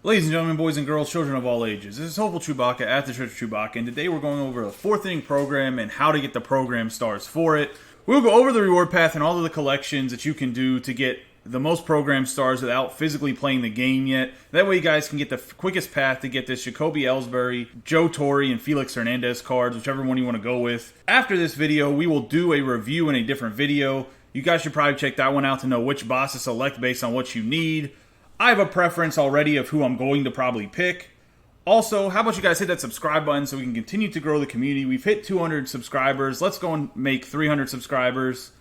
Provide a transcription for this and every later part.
Ladies and gentlemen, boys and girls, children of all ages, this is Hopeful Chewbacca at the Church of Chewbacca, and today we're going over the 4th inning program and how to get the program stars for it. We'll go over the reward path and all of the collections that you can do to get the most program stars without physically playing the game yet. That way you guys can get the quickest path to get this Jacoby Ellsbury, Joe Torre, and Felix Hernandez cards, whichever one you want to go with. After this video, we will do a review in a different video. You guys should probably check that one out to know which boss to select based on what you need. I have a preference already of who I'm going to probably pick. Also, how about you guys hit that subscribe button so we can continue to grow the community. We've hit 200 subscribers. Let's go and make 300 subscribers.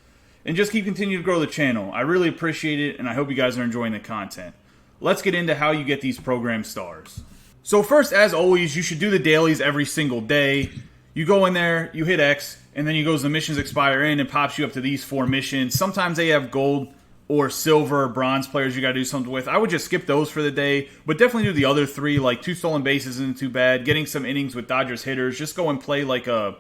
And just keep continuing to grow the channel. I really appreciate it, and I hope you guys are enjoying the content. Let's get into how you get these program stars. So first, as always, you should do the dailies every single day. You go in there, you hit X, and then you go to the missions expire in and pops you up to these 4 missions. Sometimes they have gold or silver or bronze players you got to do something with. I would just skip those for the day, but definitely do the other 3, like 2 stolen bases isn't too bad. Getting some innings with Dodgers hitters. Just go and play like a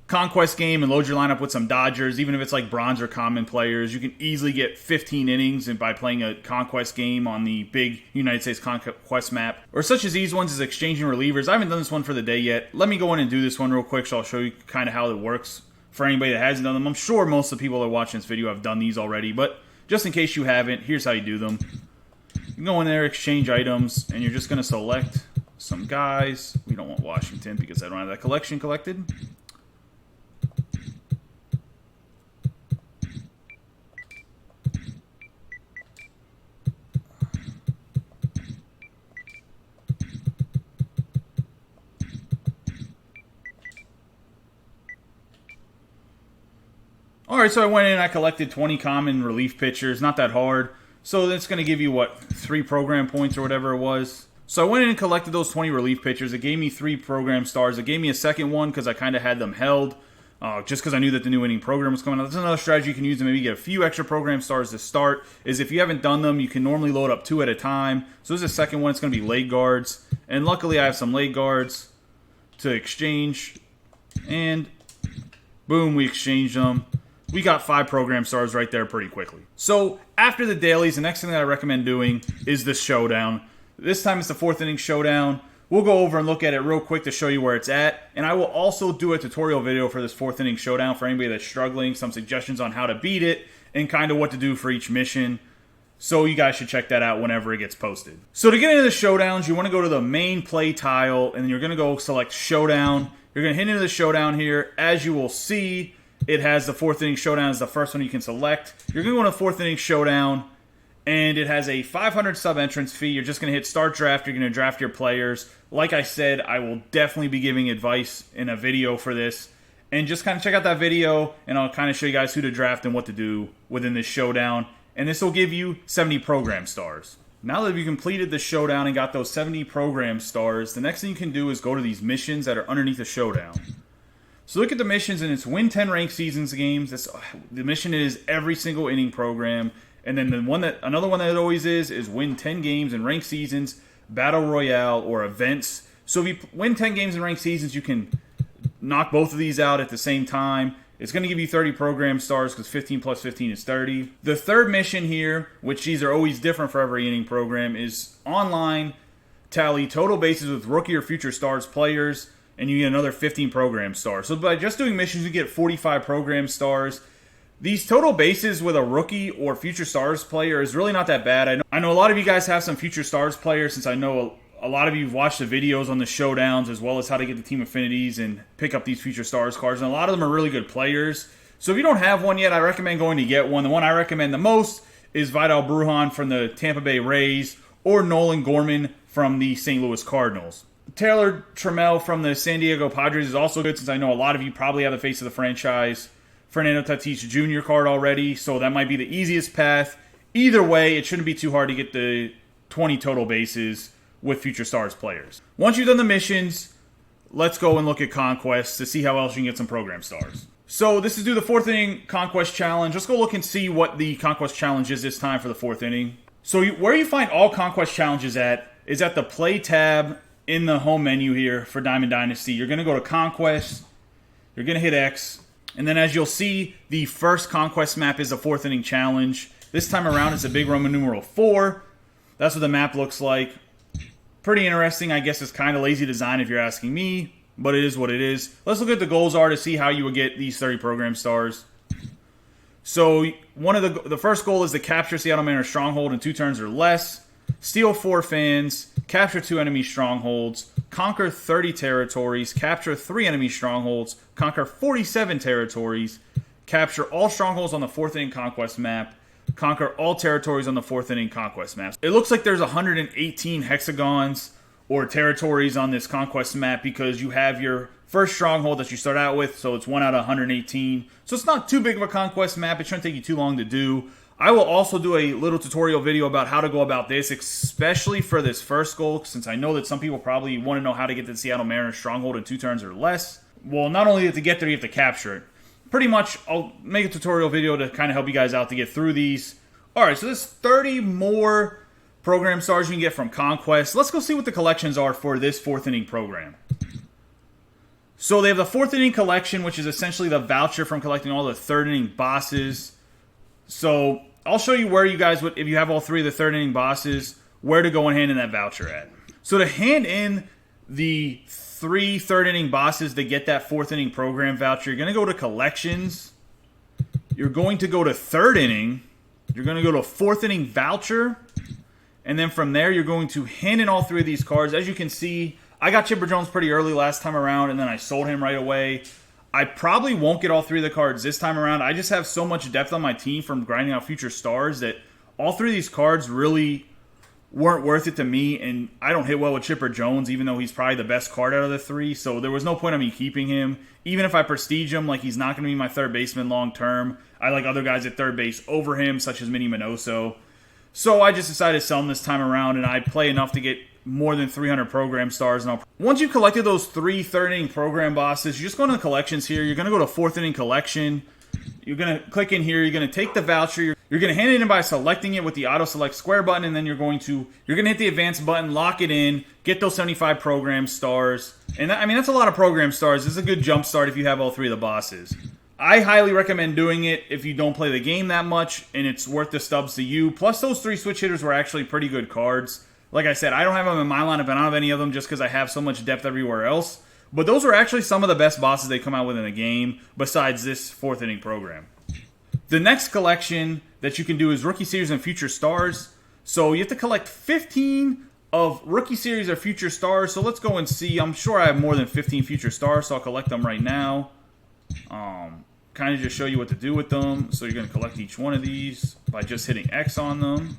Conquest game and load your lineup with some Dodgers, even if it's like bronze or common players. You can easily get 15 innings by playing a Conquest game on the big United States Conquest Map. Or such as these ones is exchanging relievers. I haven't done this one for the day yet. Let me go in and do this one real quick so I'll show you kind of how it works for anybody that hasn't done them. I'm sure most of the people that are watching this video have done these already, but just in case you haven't, here's how you do them. You go in there, exchange items, and you're just going to select some guys. We don't want Washington because I don't have that collection collected. Alright, so I went in and I collected 20 common relief pitchers. Not that hard. So that's going to give you, what, 3 program points or whatever it was. So I went in and collected those 20 relief pitchers. It gave me 3 program stars. It gave me a second one because I kind of had them held. Just because I knew that the new inning program was coming out. That's another strategy you can use to maybe get a few extra program stars to start. Is if you haven't done them, you can normally load up 2 at a time. So this is the second one. It's going to be leg guards. And luckily I have some leg guards to exchange. And boom, we exchanged them. We got 5 program stars right there pretty quickly. So after the dailies, the next thing that I recommend doing is the showdown. This time it's the 4th inning showdown. We'll go over and look at it real quick to show you where it's at. And I will also do a tutorial video for this 4th inning showdown for anybody that's struggling. Some suggestions on how to beat it and kind of what to do for each mission. So you guys should check that out whenever it gets posted. So to get into the showdowns, you want to go to the main play tile. And then you're going to go select showdown. You're going to hit into the showdown here. As you will see, it has the 4th inning showdown as the first one you can select. You're going to go to 4th inning showdown, and it has a 500 sub entrance fee. You're just going to hit start draft. You're going to draft your players. Like I said, I will definitely be giving advice in a video for this. And just kind of check out that video, and I'll kind of show you guys who to draft and what to do within this showdown. And this will give you 70 program stars. Now that you've completed the showdown and got those 70 program stars, the next thing you can do is go to these missions that are underneath the showdown. So look at the missions, and it's win 10 ranked seasons games. The mission is every single inning program. And then another one that it always is win 10 games in ranked seasons, battle royale, or events. So if you win 10 games in ranked seasons, you can knock both of these out at the same time. It's going to give you 30 program stars because 15 plus 15 is 30. The third mission here, which these are always different for every inning program, is online tally total bases with rookie or future stars players, and you get another 15 program stars. So by just doing missions, you get 45 program stars. These total bases with a rookie or future stars player is really not that bad. I know a lot of you guys have some future stars players, since I know a lot of you have watched the videos on the showdowns as well as how to get the team affinities and pick up these future stars cards. And a lot of them are really good players. So if you don't have one yet, I recommend going to get one. The one I recommend the most is Vidal Brujan from the Tampa Bay Rays or Nolan Gorman from the St. Louis Cardinals. Taylor Trammell from the San Diego Padres is also good, since I know a lot of you probably have the face of the franchise Fernando Tatis Jr. card already, so that might be the easiest path. Either way, it shouldn't be too hard to get the 20 total bases with future stars players. Once you've done the missions, let's go and look at Conquest to see how else you can get some program stars. So this is do the 4th inning Conquest Challenge. Let's go look and see what the Conquest Challenge is this time for the 4th inning. So where you find all Conquest Challenges at is at the Play tab in the home menu here for Diamond Dynasty. You're going to go to Conquest, you're going to hit X, and then as you'll see, the first Conquest map is the 4th inning challenge. This time around, it's a big Roman numeral 4. That's what the map looks like. Pretty interesting. I guess it's kind of lazy design if you're asking me, but it is what it is. Let's look at the goals are to see how you would get these 30 program stars. So one of the first goal is to capture Seattle Mariners stronghold in 2 turns or less, steal 4 fans, capture 2 enemy strongholds, conquer 30 territories, capture 3 enemy strongholds, conquer 47 territories, capture all strongholds on the 4th inning Conquest Map, conquer all territories on the 4th inning Conquest Map. It looks like there's 118 hexagons or territories on this Conquest Map because you have your first stronghold that you start out with, so it's 1 out of 118. So it's not too big of a Conquest Map. It shouldn't take you too long to do. I will also do a little tutorial video about how to go about this, especially for this first goal, since I know that some people probably want to know how to get the Seattle Mariners stronghold in 2 turns or less. Well, not only to get there, you have to capture it. Pretty much, I'll make a tutorial video to kind of help you guys out to get through these. Alright, so there's 30 more program stars you can get from Conquest. Let's go see what the collections are for this 4th inning program. So they have the 4th inning collection, which is essentially the voucher from collecting all the 3rd inning bosses. So I'll show you where you guys would, if you have all 3 of the 3rd inning bosses, where to go and hand in that voucher at. So to hand in the 3 3rd inning bosses to get that 4th inning program voucher, you're going to go to collections. You're going to go to 3rd inning. You're going to go to 4th inning voucher. And then from there, you're going to hand in all 3 of these cards. As you can see, I got Chipper Jones pretty early last time around, and then I sold him right away. I probably won't get all 3 of the cards this time around. I just have so much depth on my team from grinding out future stars that all 3 of these cards really weren't worth it to me, and I don't hit well with Chipper Jones, even though he's probably the best card out of the 3, so there was no point in me keeping him. Even if I prestige him, like, he's not going to be my 3rd baseman long term. I like other guys at 3rd base over him, such as Minnie Minoso. So I just decided to sell him this time around, and I play enough to get more than 300 program stars. And once you've collected those 3 3rd inning program bosses, you just go into the collections here. You're going to go to 4th inning collection. You're going to click in here. You're going to take the voucher. You're going to hand it in by selecting it with the auto select square button, and then you're going to hit the advance button, lock it in, get those 75 program stars. And that, I mean, that's a lot of program stars. This is a good jump start if you have all 3 of the bosses. I highly recommend doing it if you don't play the game that much, and it's worth the stubs to you. Plus, those 3 switch hitters were actually pretty good cards. Like I said, I don't have them in my lineup, and I don't have any of them just because I have so much depth everywhere else. But those are actually some of the best bosses they come out with in the game, besides this 4th inning program. The next collection that you can do is Rookie Series and Future Stars. So you have to collect 15 of Rookie Series or Future Stars. So let's go and see. I'm sure I have more than 15 Future Stars, so I'll collect them right now. Kind of just show you what to do with them. So you're going to collect each one of these by just hitting X on them.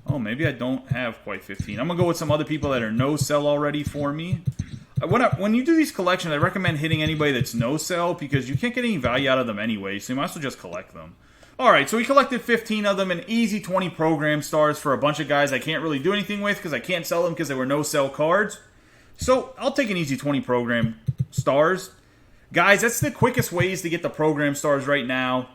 Oh, maybe I don't have quite 15. I'm going to go with some other people that are no-sell already for me. When you do these collections, I recommend hitting anybody that's no-sell because you can't get any value out of them anyway, so you might as well just collect them. Alright, so we collected 15 of them, an easy 20 program stars for a bunch of guys I can't really do anything with because I can't sell them because they were no-sell cards. So I'll take an easy 20 program stars. Guys, that's the quickest ways to get the program stars right now.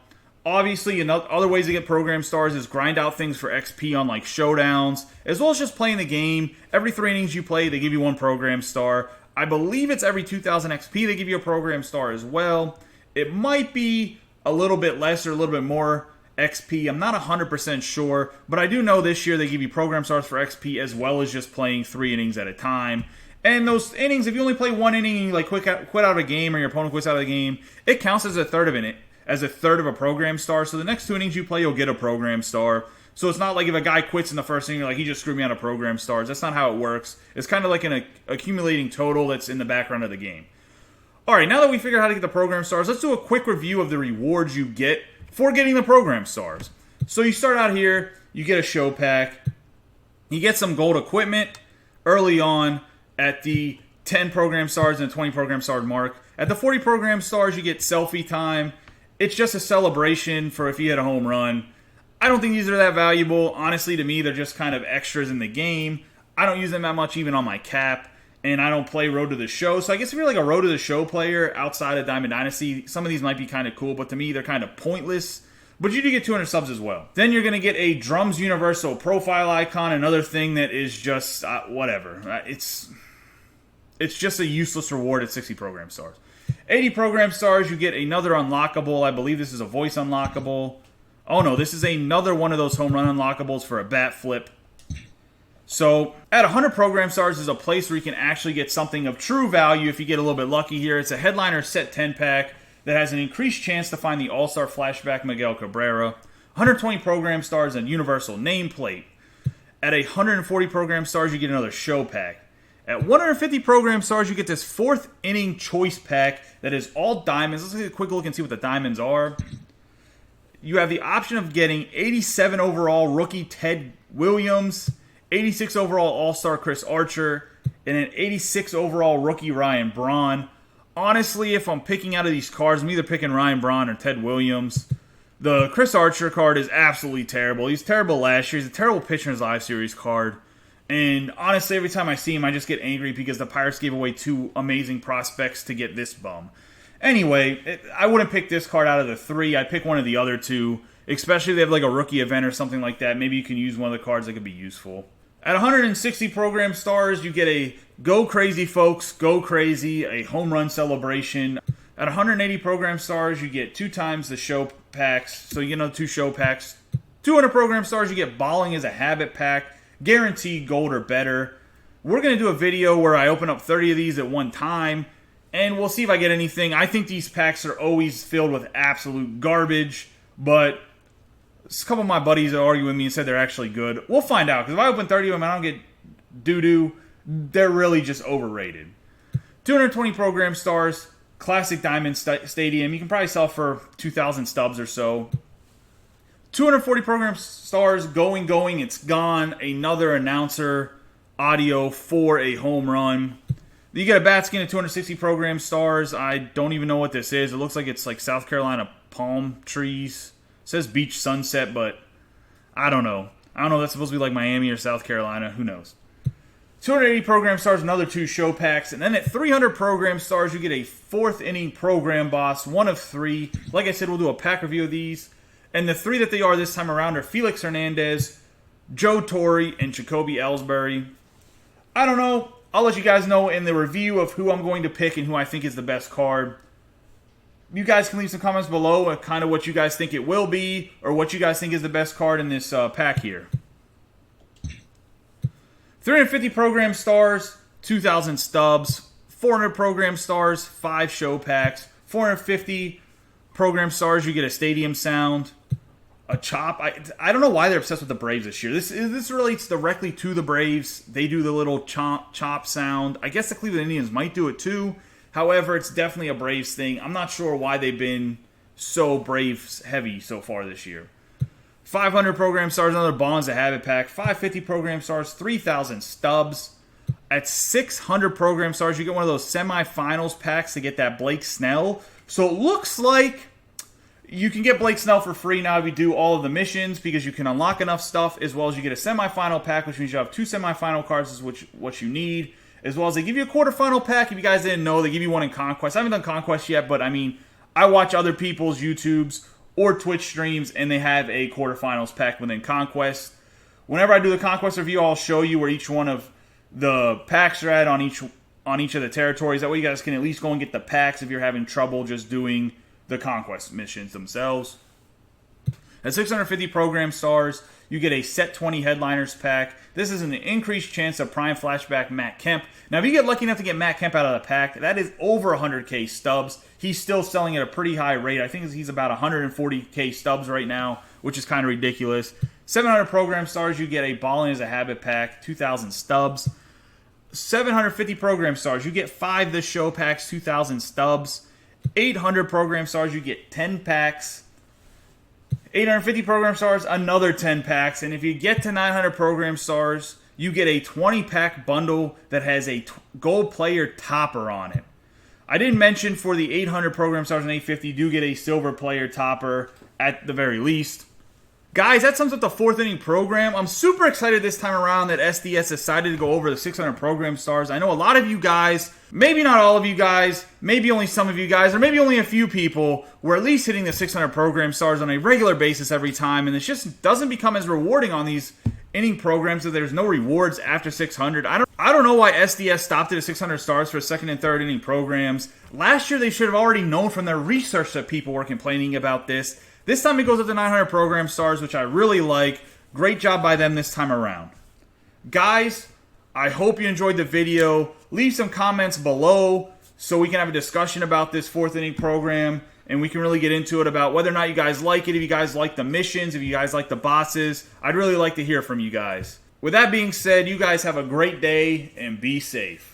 Obviously, other ways to get program stars is grind out things for XP on like showdowns, as well as just playing the game. Every 3 innings you play, they give you 1 program star. I believe it's every 2,000 XP they give you a program star as well. It might be a little bit less or a little bit more XP. I'm not 100% sure, but I do know this year they give you program stars for XP as well as just playing 3 innings at a time. And those innings, if you only play 1 inning and you like quit out a game or your opponent quits out of the game, it counts as a third of a program star. So the next 2 innings you play, you'll get a program star. So it's not like if a guy quits in the first inning, you're like, he just screwed me out of program stars. That's not how it works. It's kind of like an accumulating total that's in the background of the game. Alright, now that we figured out how to get the program stars, let's do a quick review of the rewards you get for getting the program stars. So you start out here, you get a show pack, you get some gold equipment early on at the 10 program stars and 20 program star mark. At the 40 program stars, you get selfie time. It's just a celebration for if you hit a home run. I don't think these are that valuable. Honestly, to me, they're just kind of extras in the game. I don't use them that much even on my cap, and I don't play Road to the Show. So I guess if you're like a Road to the Show player outside of Diamond Dynasty, some of these might be kind of cool, but to me, they're kind of pointless. But you do get 200 subs as well. Then you're going to get a Drums Universal profile icon, another thing that is just whatever. It's just a useless reward at 60 program stars. 80 program stars, you get another unlockable. I believe this is a voice unlockable. Oh no, this is another one of those home run unlockables for a bat flip. So at 100 program stars is a place where you can actually get something of true value if you get a little bit lucky here. It's a headliner set 10 pack that has an increased chance to find the All-Star Flashback Miguel Cabrera. 120 program stars and universal nameplate. At 140 program stars, you get another show pack. At 150 program stars, you get this 4th inning choice pack that is all diamonds. Let's take a quick look and see what the diamonds are. You have the option of getting 87 overall rookie Ted Williams, 86 overall All-Star Chris Archer, and an 86 overall rookie Ryan Braun. Honestly, if I'm picking out of these cards, I'm either picking Ryan Braun or Ted Williams. The Chris Archer card is absolutely terrible. He's terrible last year. He's a terrible pitcher in his live series card. And honestly, every time I see him, I just get angry because the Pirates gave away 2 amazing prospects to get this bum. Anyway, I wouldn't pick this card out of the 3. I'd pick one of the other 2, especially if they have like a rookie event or something like that. Maybe you can use one of the cards that could be useful. At 160 program stars, you get a Go Crazy Folks, Go Crazy, a home run celebration. At 180 program stars, you get 2 times the show packs. So you get 2 show packs. 200 program stars, you get Balling as a habit pack. Guaranteed gold or better. We're going to do a video where I open up 30 of these at one time. And we'll see if I get anything. I think these packs are always filled with absolute garbage. But a couple of my buddies argue with me and said they're actually good. We'll find out. Because if I open 30 of them and I don't get doo-doo, they're really just overrated. 220 program stars. Classic Diamond Stadium. You can probably sell for 2,000 stubs or so. 240 program stars. Going. It's gone. Another announcer audio for a home run. You get a bat skin at 260 program stars. I don't even know what this is. It looks like it's like South Carolina palm trees. It says beach sunset, but I don't know. I don't know if that's supposed to be like Miami or South Carolina. Who knows? 280 program stars, another 2 show packs. And then at 300 program stars, you get a 4th inning program boss, 1 of 3. Like I said, we'll do a pack review of these. And the 3 that they are this time around are Felix Hernandez, Joe Torre, and Jacoby Ellsbury. I don't know. I'll let you guys know in the review of who I'm going to pick and who I think is the best card. You guys can leave some comments below of kind of what you guys think it will be or what you guys think is the best card in this pack here. 350 program stars, 2,000 stubs. 400 program stars, 5 show packs. 450 program stars, you get a stadium sound. A chop. I don't know why they're obsessed with the Braves this year. This relates directly to the Braves. They do the little chop sound. I guess the Cleveland Indians might do it too. However, it's definitely a Braves thing. I'm not sure why they've been so Braves heavy so far this year. 500 program stars, another Bonds a habit pack. 550 program stars, 3,000 stubs. At 600 program stars, you get one of those semifinals packs to get that Blake Snell. So it looks like you can get Blake Snell for free now if you do all of the missions because you can unlock enough stuff, as well as you get a semifinal pack, which means you have 2 semifinal cards, is what you need, as well as they give you a quarterfinal pack. If you guys didn't know, they give you one in Conquest. I haven't done Conquest yet, but I mean, I watch other people's YouTubes or Twitch streams, and they have a quarterfinals pack within Conquest. Whenever I do the Conquest review, I'll show you where each one of the packs are at on each of the territories. That way you guys can at least go and get the packs if you're having trouble just doing the Conquest missions themselves. At 650 program stars, you get a set 20 headliners pack. This is an increased chance of prime flashback Matt Kemp. Now, if you get lucky enough to get Matt Kemp out of the pack, that is over 100K stubs. He's still selling at a pretty high rate. I think he's about 140K stubs right now, which is kind of ridiculous. 700 program stars, you get a Balling as a habit pack, 2,000 stubs. 750 program stars, you get 5 this show packs, 2,000 stubs. 800 program stars, you get 10 packs. 850 program stars, another 10 packs. And if you get to 900 program stars, you get a 20-pack bundle that has a gold player topper on it. I didn't mention for the 800 program stars and 850, you do get a silver player topper at the very least. Guys, that sums up the 4th inning program. I'm super excited this time around that SDS decided to go over the 600 program stars. I know a lot of you guys, maybe not all of you guys, maybe only some of you guys, or maybe only a few people were at least hitting the 600 program stars on a regular basis every time, and it just doesn't become as rewarding on these inning programs if there's no rewards after 600. I don't know why SDS stopped it at 600 stars for 2nd and 3rd inning programs. Last year they should have already known from their research that people were complaining about this. This time it goes up to 900 program stars, which I really like. Great job by them this time around. Guys, I hope you enjoyed the video. Leave some comments below so we can have a discussion about this 4th inning program, and we can really get into it about whether or not you guys like it, if you guys like the missions, if you guys like the bosses. I'd really like to hear from you guys. With that being said, you guys have a great day and be safe.